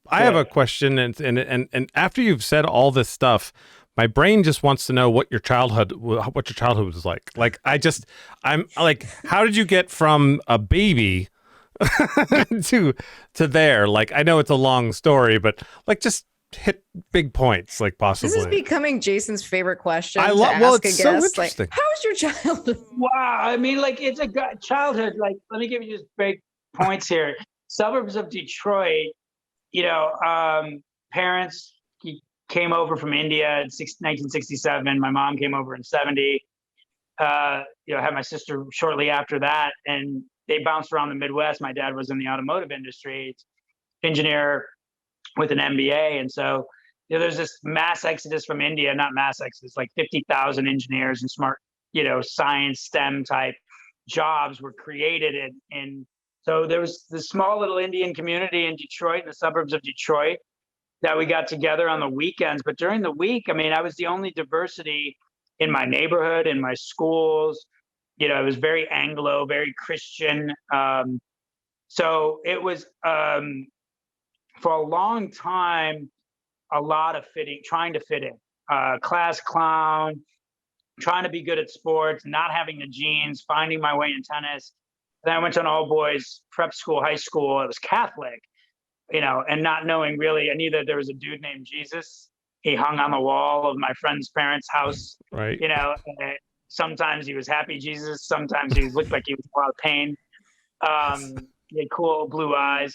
I have a question, and after you've said all this stuff, my brain just wants to know what your childhood was like. I'm like, how did you get from a baby to there? Like, I know it's a long story, but like, just hit big points, like This is possibly. becoming Jason's favorite I question to love. Well, ask it's a so guest. Like, interesting. how was your childhood? Wow. I mean, like, it's a childhood. Like, let me give you just big points here. Suburbs of Detroit, you know, parents came over from India in 1967. My mom came over in 70. I had my sister shortly after that, and they bounced around the Midwest. My dad was in the automotive industry, engineer with an MBA. And so, there's this mass exodus from India, not mass exodus, like 50,000 engineers and smart, science, STEM type jobs were created. And so there was this small little Indian community in Detroit, in the suburbs of Detroit, that we got together on the weekends. But during the week, I mean, I was the only diversity in my neighborhood, in my schools. It was very Anglo, very Christian. So it was, for a long time, a lot of trying to fit in, class clown, trying to be good at sports, not having the genes, finding my way in tennis. Then I went to an all boys prep school, high school. It was Catholic, and not knowing really, I knew that there was a dude named Jesus. He hung on the wall of my friend's parents' house, Right. And sometimes he was happy Jesus. Sometimes he looked like he was in a lot of pain. He had cool blue eyes.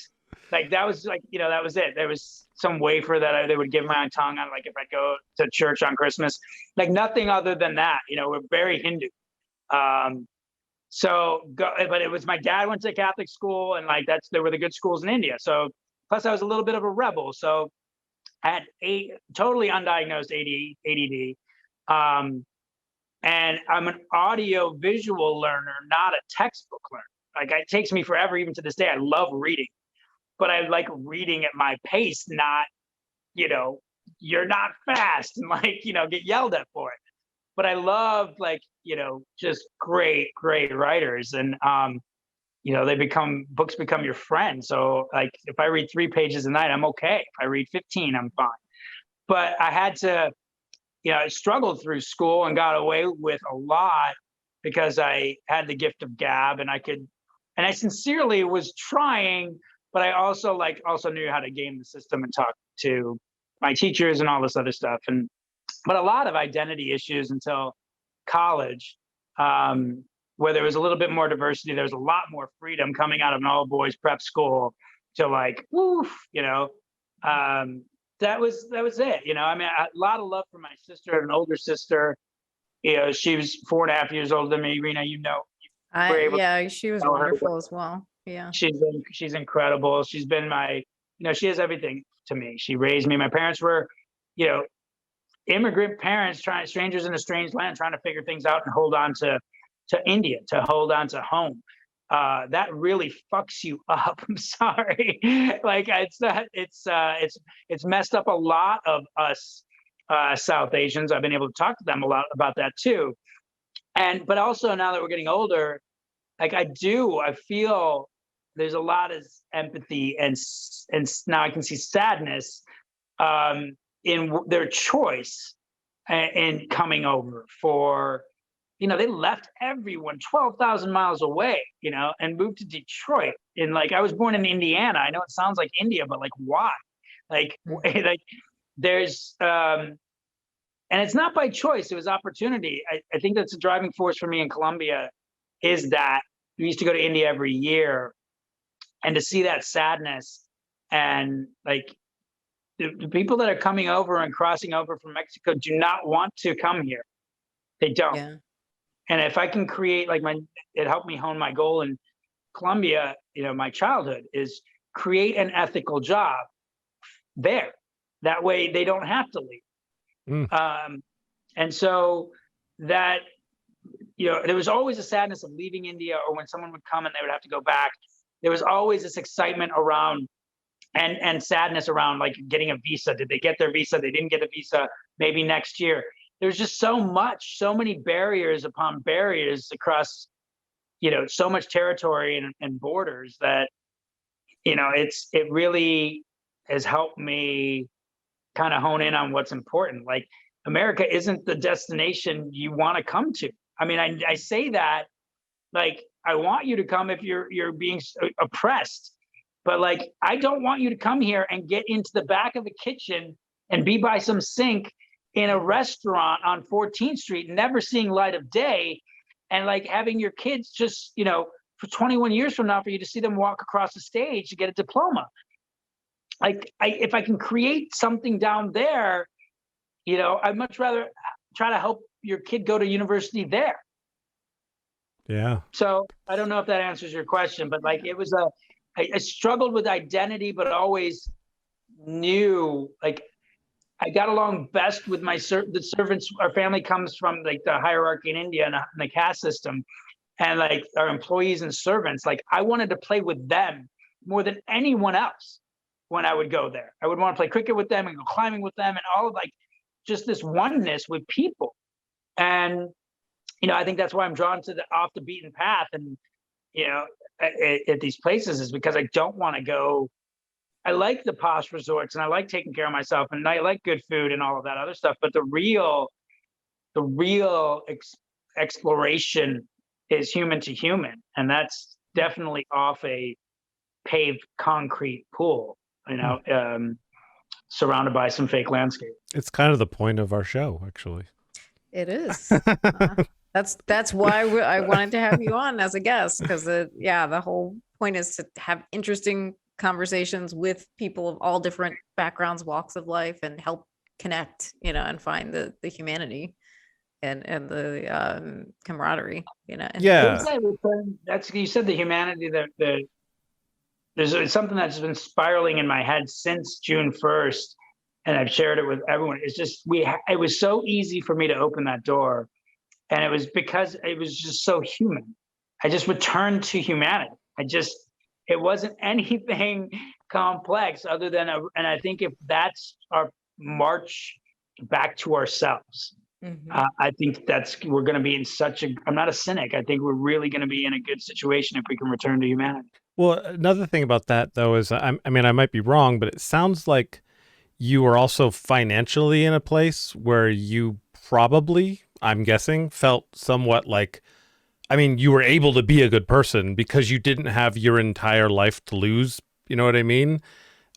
Like that was like, that was it. There was some wafer that they would give my tongue on, like if I go to church on Christmas, like nothing other than that. We're very Hindu. But it was, my dad went to Catholic school, and like they were the good schools in India. So plus I was a little bit of a rebel. So I had totally undiagnosed ADD. And I'm an audio visual learner, not a textbook learner. Like it takes me forever, even to this day. I love reading, but I like reading at my pace, not, you're not fast and like, get yelled at for it. But I love like, just great writers. And, books become your friend. So like, if I read 3 pages a night, I'm okay. If I read 15, I'm fine. But I had to, I struggled through school and got away with a lot because I had the gift of gab, and I sincerely was trying, but I also knew how to game the system and talk to my teachers and all this other stuff. But a lot of identity issues until college, where there was a little bit more diversity. There was a lot more freedom coming out of an all boys prep school to like, woof, that was it. I mean, a lot of love for my sister, an older sister. She was 4.5 years older than me. Rena, She was wonderful as well. Yeah. She's incredible. She's been she has everything to me. She raised me. My parents were, immigrant parents, strangers in a strange land, trying to figure things out and hold on to India, to hold on to home. That really fucks you up. I'm sorry. Like it's messed up a lot of us South Asians. I've been able to talk to them a lot about that too. But also now that we're getting older, like I feel there's a lot of empathy and now I can see sadness in their choice in coming over for, they left everyone 12,000 miles away, and moved to Detroit. And like, I was born in Indiana. I know it sounds like India, but like, why? Like there's, and it's not by choice. It was opportunity. I think that's a driving force for me in Colombia, is that we used to go to India every year, and to see that sadness, and like the people that are coming over and crossing over from Mexico do not want to come here. They don't. Yeah. And if I can create, it helped me hone my goal in Colombia, my childhood, is create an ethical job there. That way they don't have to leave. And so that, there was always a sadness of leaving India, or when someone would come and they would have to go back. There was always this excitement around and sadness around like getting a visa. Did they get their visa? They didn't get a visa. Maybe next year. There's just so many barriers upon barriers across, so much territory and borders that, it really has helped me kind of hone in on what's important. Like, America isn't the destination you want to come to. I mean, I say that, like, I want you to come if you're being oppressed, but like, I don't want you to come here and get into the back of the kitchen and be by some sink in a restaurant on 14th Street, never seeing light of day, and like having your kids just, for 21 years from now, for you to see them walk across the stage to get a diploma. Like, if I can create something down there, I'd much rather try to help your kid go to university there. Yeah. So I don't know if that answers your question, but like, I struggled with identity, but always knew, like, I got along best with the servants. Our family comes from like the hierarchy in India and the caste system, and like our employees and servants, like I wanted to play with them more than anyone else. When I would go there, I would want to play cricket with them and go climbing with them, and all of like just this oneness with people. And I think that's why I'm drawn to the off the beaten path, and at these places, is because I don't want to go. I like the posh resorts, and I like taking care of myself, and I like good food and all of that other stuff. But the real exploration is human to human, and that's definitely off a paved concrete pool, surrounded by some fake landscape. It's kind of the point of our show, actually. It is. That's why I wanted to have you on as a guest, because the whole point is to have interesting conversations with people of all different backgrounds, walks of life, and help connect, and find the humanity and the camaraderie, And Yeah. That's, you said the humanity, that there's something that's been spiraling in my head since June 1st, and I've shared it with everyone. It's just, it was so easy for me to open that door, and it was because it was just so human. I just returned to humanity. It wasn't anything complex other than, and I think if that's our march back to ourselves, I think we're going to be in I'm not a cynic. I think we're really going to be in a good situation if we can return to humanity. Well, another thing about that, though, is I mean, I might be wrong, but it sounds like you were also financially in a place where you probably, I'm guessing, felt somewhat like, I mean, you were able to be a good person because you didn't have your entire life to lose. You know what I mean?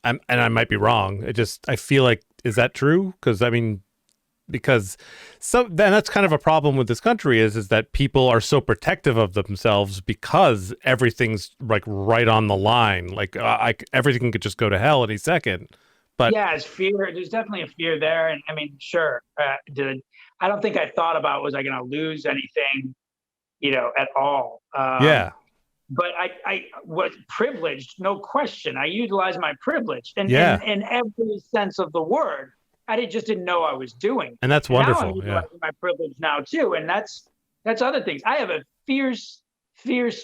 And I might be wrong. I feel like, is that true? Because then that's kind of a problem with this country is that people are so protective of themselves because everything's like right on the line. Like everything could just go to hell any second. But yeah, it's fear. There's definitely a fear there. And I mean, sure. I don't think I thought about, was I going to lose anything, at all. Yeah. But I was privileged, no question. I utilized my privilege in every sense of the word. I just didn't know I was doing. And that's wonderful. Now I'm utilizing my privilege now too. And that's other things. I have a fierce,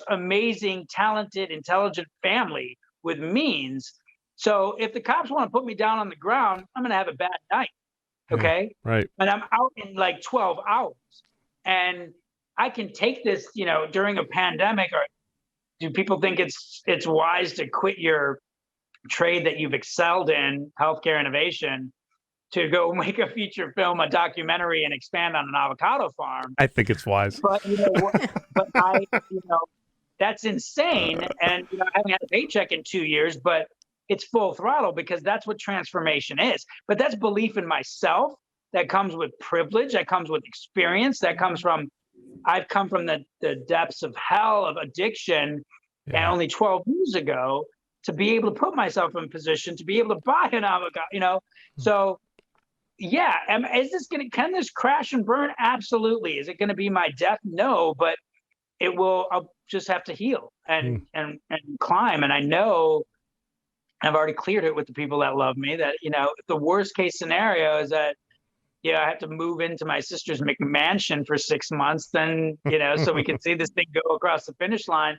amazing, talented, intelligent family with means. So if the cops want to put me down on the ground, I'm going to have a bad night. Okay. Yeah, right. And I'm out in like 12 hours, and I can take this, during a pandemic. Or do people think it's wise to quit your trade that you've excelled in, healthcare innovation, to go make a feature film, a documentary, and expand on an avocado farm? I think it's wise. But that's insane. And I haven't had a paycheck in 2 years, but it's full throttle because that's what transformation is. But that's belief in myself that comes with privilege, that comes with experience, that comes from, I've come from the depths of hell of addiction, and only 12 years ago, to be able to put myself in position to be able to buy an avocado, So yeah, can this crash and burn? Absolutely. Is it going to be my death? No, but it will. I'll just have to heal and climb. And I know I've already cleared it with the people that love me, that, if the worst case scenario is that, I have to move into my sister's McMansion for 6 months, then, so we can see this thing go across the finish line,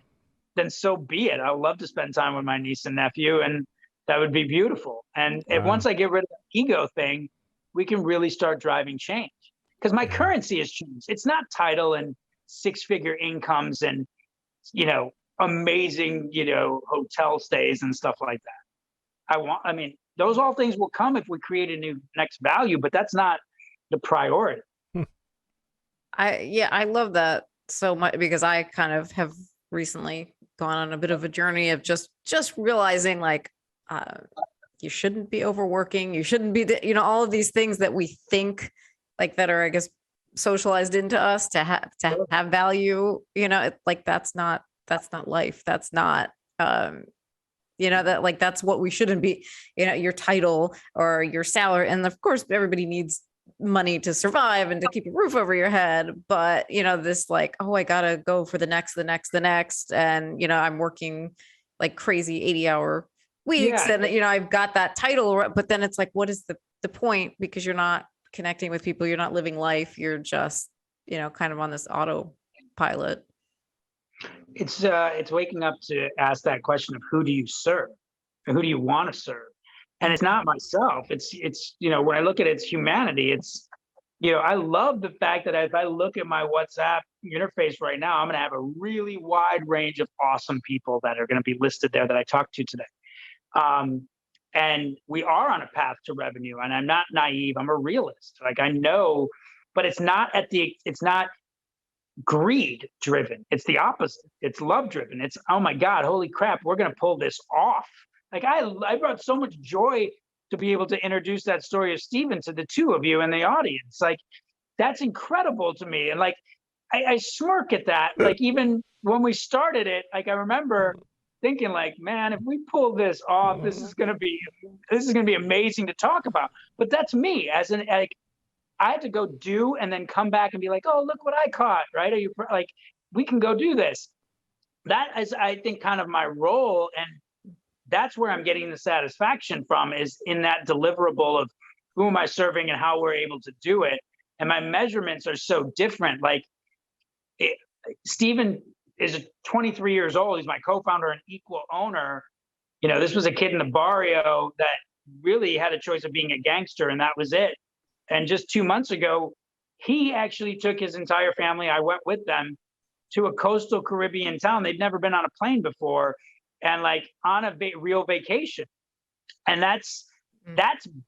then so be it. I would love to spend time with my niece and nephew, and that would be beautiful. And once I get rid of the ego thing, we can really start driving change, because my currency has changed. It's not title and 6-figure incomes and, amazing, hotel stays and stuff like that. Those all things will come if we create a new next value, but that's not the priority. I love that so much, because I kind of have recently gone on a bit of a journey of just realizing, like, you shouldn't be overworking, you shouldn't be all of these things that we think, like, that are, I guess, socialized into us to have value, like, that's not life. That's not that, like, that's what we shouldn't be, your title or your salary. And of course, everybody needs money to survive and to keep a roof over your head. But, this, like, oh, I gotta go for the next. And, I'm working like crazy 80-hour weeks. Yeah. And, I've got that title, but then it's like, what is the point? Because you're not connecting with people. You're not living life. You're just, kind of on this autopilot. It's waking up to ask that question of who do you serve and who do you want to serve? And it's not myself. It's when I look at it, it's humanity. It's, I love the fact that if I look at my WhatsApp interface right now, I'm going to have a really wide range of awesome people that are going to be listed there that I talked to today. And we are on a path to revenue, and I'm not naive. I'm a realist. Like, I know, but it's not greed driven. It's the opposite. It's love driven. It's, oh my God, holy crap, we're going to pull this off. Like, I brought so much joy to be able to introduce that story of Stephen to the two of you in the audience. Like, that's incredible to me. And like, I smirk at that. Like, even when we started it, like, I remember thinking, like, man, if we pull this off, this is going to be amazing to talk about. But that's me like, I had to go do and then come back and be like, oh, look what I caught, right? Are you like, we can go do this. That is, I think, kind of my role. And that's where I'm getting the satisfaction from, is in that deliverable of who am I serving and how we're able to do it. And my measurements are so different. Like, Stephen is 23 years old. He's my co-founder and equal owner. This was a kid in the barrio that really had a choice of being a gangster, and that was it. And just 2 months ago, he actually took his entire family, I went with them, to a coastal Caribbean town. They'd never been on a plane before, and like on a real vacation. And that's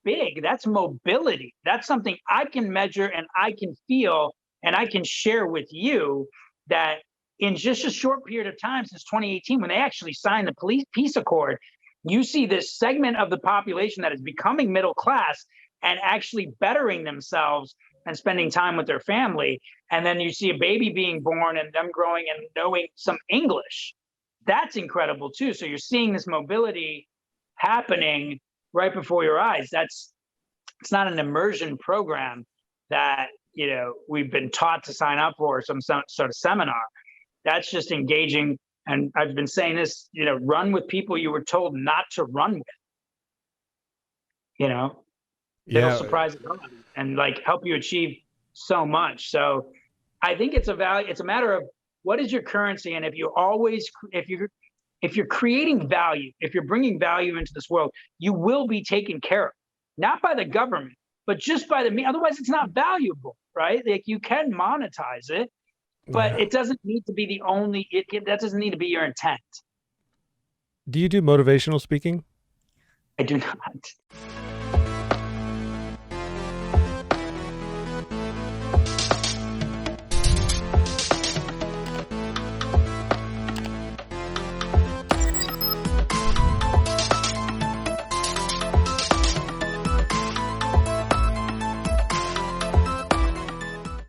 big. That's mobility. That's something I can measure and I can feel and I can share with you, that in just a short period of time since 2018, when they actually signed the peace accord, you see this segment of the population that is becoming middle class and actually bettering themselves and spending time with their family. And then you see a baby being born and them growing and knowing some English. That's incredible too. So you're seeing this mobility happening right before your eyes. It's not an immersion program that, we've been taught to sign up for, some sort of seminar. That's just engaging. And I've been saying this, run with people you were told not to run with. It'll surprise you and like help you achieve so much. So I think it's a matter of what is your currency. And if you're creating value, if you're bringing value into this world, you will be taken care of, not by the government, but just by otherwise it's not valuable, right? Like, you can monetize it, but it doesn't need to be that doesn't need to be your intent. Do you do motivational speaking? I do not.